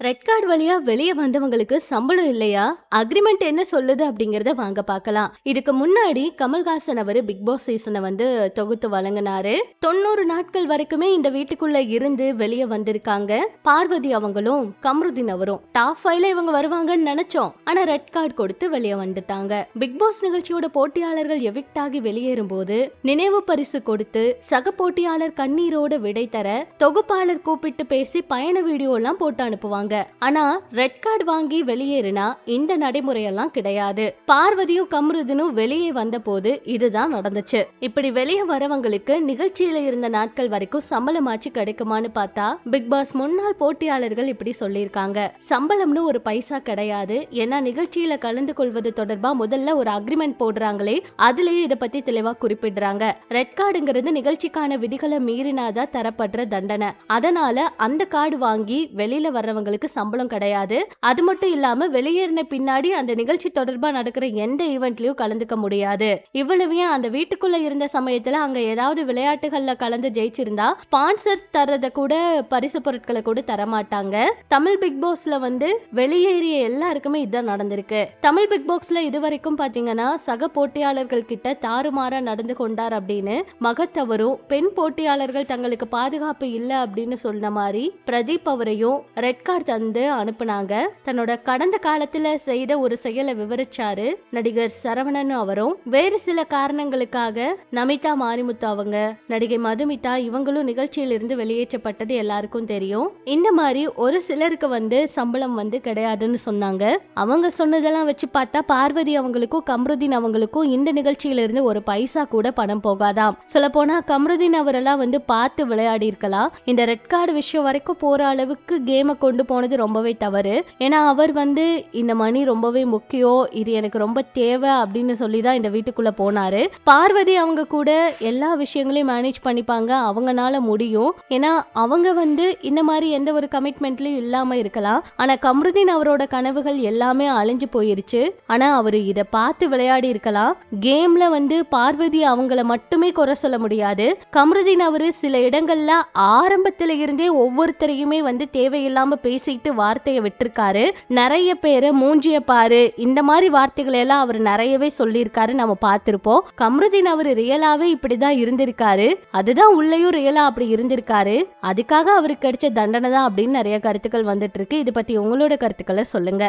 Red card வழியா வெளியே வந்தவங்களுக்கு சம்பளம் இல்லையா? அக்ரிமெண்ட் என்ன சொல்லுது அப்படிங்கறத வாங்க பார்க்கலாம். இதுக்கு முன்னாடி கமல்ஹாசன் அவரு பிக் பாஸ் சீசனை தொகுத்து வழங்கினாரு. 90 நாட்கள் வரைக்குமே இந்த வீட்டுக்குள்ள இருந்து வெளியே வந்திருக்காங்க. பார்வதி அவங்களும் கம்ருதீன் அவரும் டாப் 5ல இவங்க வருவாங்கன்னு நினைச்சோம். ஆனா ரெட் கார்டு கொடுத்து வெளியே வந்துட்டாங்க. பிக் பாஸ் நிகழ்ச்சியோட போட்டியாளர்கள் எவிக்ட் ஆகி வெளியேறும் போது நினைவு பரிசு கொடுத்து சக போட்டியாளர் கண்ணீரோட விடை தர தொகுப்பாளர் கூப்பிட்டு பேசி பயண வீடியோ எல்லாம் போட்டு அனுப்புவாங்க. ஆனா ரெட் கார்டு வாங்கி வெளியேறினா இந்த நடைமுறையெல்லாம் கிடையாது. பார்வதியும் கம்ருதீனும் வெளியே வந்த போது இதுதான் நடந்துச்சு. இப்படி வெளியே வரவங்களுக்கு நிகழ்ச்சியில இருந்த நாட்கள் வரைக்கும் சம்பளமாச்சு கிடைக்குமான்னு பார்த்தா பிக் பாஸ் முன்னாள் போட்டியாளர்கள் இப்படி சொல்லியிருக்காங்க. சம்பளம்னு ஒரு பைசா கிடையாது. ஏன்னா நிகழ்ச்சியில கலந்து கொள்வது தொடர்பா முதல்ல ஒரு அக்ரிமெண்ட் போடுறாங்களே, அதுலயே இதை பத்தி தெளிவா குறிப்பிடுறாங்க. ரெட் கார்டுங்கிறது நிகழ்ச்சிக்கான விதிகளை மீறினாதான் தரப்படுற தண்டனை. அதனால அந்த கார்டு வாங்கி வெளியில வர்றவங்களுக்கு சம்பளம் கிடையாது. அது மட்டும் இல்லாம வெளியேறின பின்னாடி அந்த நிகழ்ச்சி தொடர்பா நடக்கிற எந்த ஈவென்ட்லயும் கலந்துக்க முடியாது. இவ்வளவையும் அந்த வீட்டுக்குள்ள இருந்த சமயத்துல அங்க ஏதாவது விளையாட்டுகள்ல கலந்து ஜெயிச்சிருந்தா ஸ்பான்சர்ஸ் தரத கூட பரிசு பொருட்களை கூட தரமாட்டாங்க. தமிழ் பிக் பாஸ்ல வெளியேறிய எல்லாருக்குமே இதுதான் நடந்திருக்கு. தமிழ் பிக் பாஸ்ல இதுவரைக்கும் பாத்தீங்கன்னா சக போட்டியாளர்கள் கிட்ட தாறுமாறா நடந்து கொண்டார் அப்படின்னு மகத் பெண் போட்டியாளர்கள் தங்களுக்கு பாதுகாப்பு இல்ல அப்படின்னு சொன்ன மாதிரி பிரதீப் அவரையும் ரெட் கார்டு தந்து அனுப்புனாங்க. தன்னோட கடந்த காலத்துல செய்த ஒரு செயலை விவரிச்சாரு நடிகர் சரவணன் அவரும். வேறு சில காரணங்களுக்காக நமிதா மாரிமுத்து அவங்க, நடிகை மதுமிதா இவங்களும் நிகழ்ச்சியில இருந்து வெளியேற்றப்பட்டது எல்லாருக்கும் தெரியும். இந்த மாதிரி ஒரு சிலருக்கு சம்பளம் கிடையாதுன்னு சொன்னாங்க. அவங்க சொன்னதெல்லாம் வச்சு பார்த்தா பார்வதி அவங்களுக்கும் கம்ருதீன் அவங்களுக்கும் இந்த நிகழ்ச்சியில இருந்து ஒரு பைசா கூட பணம் போகாதாம். சொல்ல போனா கம்ருதீன் அவரெல்லாம் பார்த்து விளையாடி இருக்கலாம். இந்த ரெட் கார்டு விஷயம் வரைக்கும் போற அளவுக்கு கேமை கொண்டு போனது ரொம்பவே தவறு. ஏன்னா அவர் இந்த மணி ரொம்பவே முக்கியம், இது எனக்கு ரொம்ப தேவை அப்படின்னு சொல்லிதான் இந்த வீட்டுக்குள்ள போனாரு. பார்வதி அவங்க கூட எல்லா விஷயங்களையும் மேனேஜ் பண்ணிப்பாங்க, அவங்கனால முடியும். ஏன்னா அவங்க இந்த மாதிரி எந்த ஒரு கமிட்மெண்ட்லயும் இல்லாம இருக்கலாம். ஆனா கம்ருதீன் அவரோட கனவுகள் எல்லாமே அழிஞ்சு போயிருச்சு. ஆனா அவரு இத பார்த்து விளையாடி இருக்கலாம். கேம்ல பார்வதி அவங்கள மட்டுமே குறை சொல்ல முடியாது. கம்ருதீன் அவரு சில இடங்கள்ல ஆரம்பத்துல இருந்தே ஒவ்வொருத்தரையுமே தேவையில்லாம பேசிட்டு வார்த்தையை விட்டுருக்காரு. நிறைய பேரு மூஞ்சிய பாரு இந்த மாதிரி வார்த்தைகளை எல்லாம் அவர் நிறையவே சொல்லியிருக்காரு, நம்ம பார்த்திருப்போம். கம்ருதீன் அவர் ரியலாவே இப்படிதான் இருந்திருக்காரு. அதுதான் உள்ளேயும் ரியலா அப்படி இருந்திருக்காரு. அதுக்காக அவருக்கு கிடைச்ச தண்டனை தான் அப்படின்னு நிறைய கருத்துக்கள் வந்துட்டு இருக்கு. இது பத்தி உங்களோட கருத்துக்களை சொல்லுங்க.